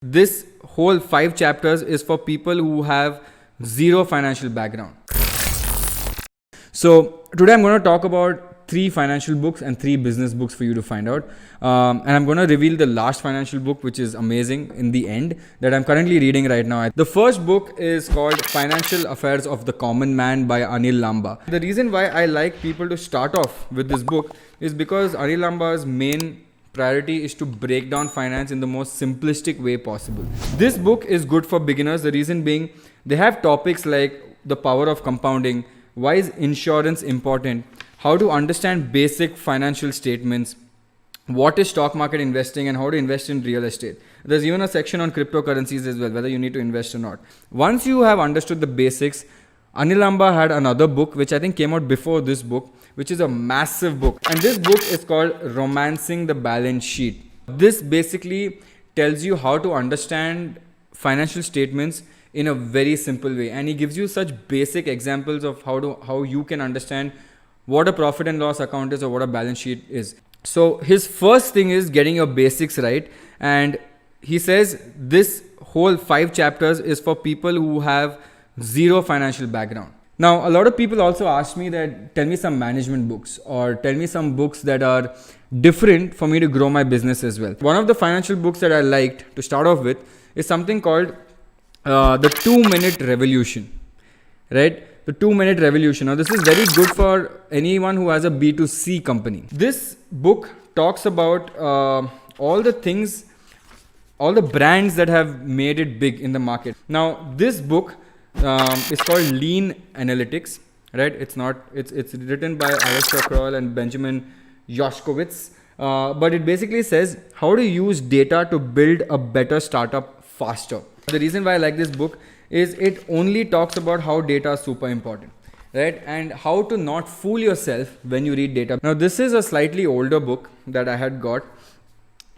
This whole 5 chapters is for people who have zero financial background. So today I'm going to talk about 3 financial books and 3 business books for you to find out. And I'm going to reveal the last financial book, which is amazing in the end, that I'm currently reading right now. The first book is called Financial Affairs of the Common Man by Anil Lamba. The reason why I like people to start off with this book is because Anil Lamba's main priority is to break down finance in the most simplistic way possible. This book is good for beginners. The reason being, they have topics like the power of compounding, why is insurance important, how to understand basic financial statements, what is stock market investing, and how to invest in real estate. There's even a section on cryptocurrencies as well, whether you need to invest or not. Once you have understood the basics, Anil Lamba had another book which I think came out before this book, which is a massive book. And this book is called Romancing the Balance Sheet. This basically tells you how to understand financial statements in a very simple way. And he gives you such basic examples of how you can understand what a profit and loss account is or what a balance sheet is. So his first thing is getting your basics right. And he says this whole 5 chapters is for people who have zero financial background. Now, a lot of people also ask me that tell me some management books or tell me some books that are different for me to grow my business as well. One of the financial books that I liked to start off with is something called The 2-Minute Revolution, right? The 2-Minute Revolution. Now, this is very good for anyone who has a B2C company. This book talks about all the things, all the brands that have made it big in the market. Now, this book it's called Lean Analytics, right? It's written by Alistair, Croll and Benjamin Yoskovitz, but it basically says how to use data to build a better startup faster. The reason why I like this book is it only talks about how data is super important, right? And how to not fool yourself when you read data. Now, this is a slightly older book that I had got.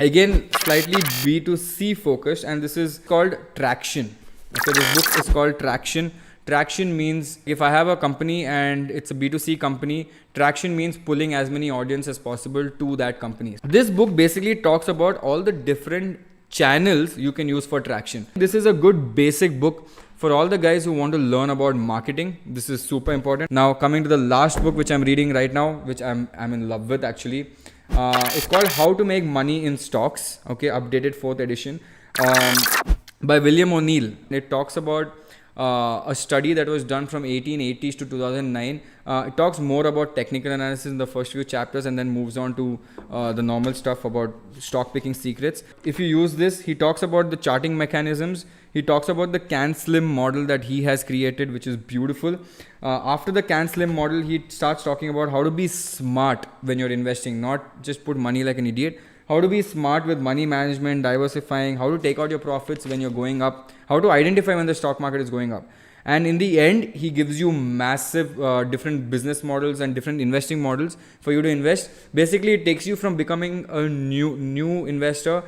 Again, slightly B2C focused, and this is called Traction. Okay, this book is called Traction. Traction means if I have a company and it's a B2C company, traction means pulling as many audience as possible to that company. This book basically talks about all the different channels you can use for traction. This is a good basic book for all the guys who want to learn about marketing. This is super important. Now, coming to the last book which I'm reading right now, which I'm in love with actually. It's called How to Make Money in Stocks. Okay, updated 4th edition. By William O'Neill. It talks about a study that was done from 1880s to 2009. It talks more about technical analysis in the first few chapters and then moves on to the normal stuff about stock picking secrets. If you use this, he talks about the charting mechanisms. He talks about the CAN-SLIM model that he has created, which is beautiful. After the CAN-SLIM model, he starts talking about how to be smart when you're investing, not just put money like an idiot. How to be smart with money management, diversifying, how to take out your profits when you're going up, how to identify when the stock market is going up. And in the end, he gives you massive different business models and different investing models for you to invest. Basically, it takes you from becoming a new investor.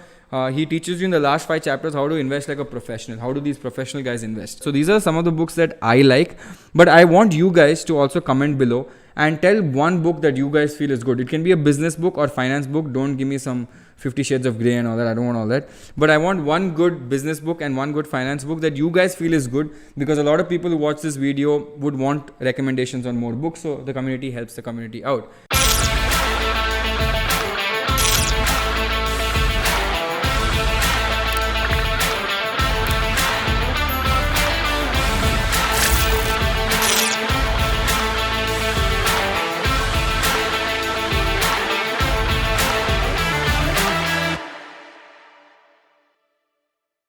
He teaches you in the last 5 chapters how to invest like a professional. How do these professional guys invest? So these are some of the books that I like, but I want you guys to also comment below and tell one book that you guys feel is good. It can be a business book or finance book. Don't give me some 50 Shades of Grey and all that. I don't want all that. But I want one good business book and one good finance book that you guys feel is good, because a lot of people who watch this video would want recommendations on more books. So the community helps the community out.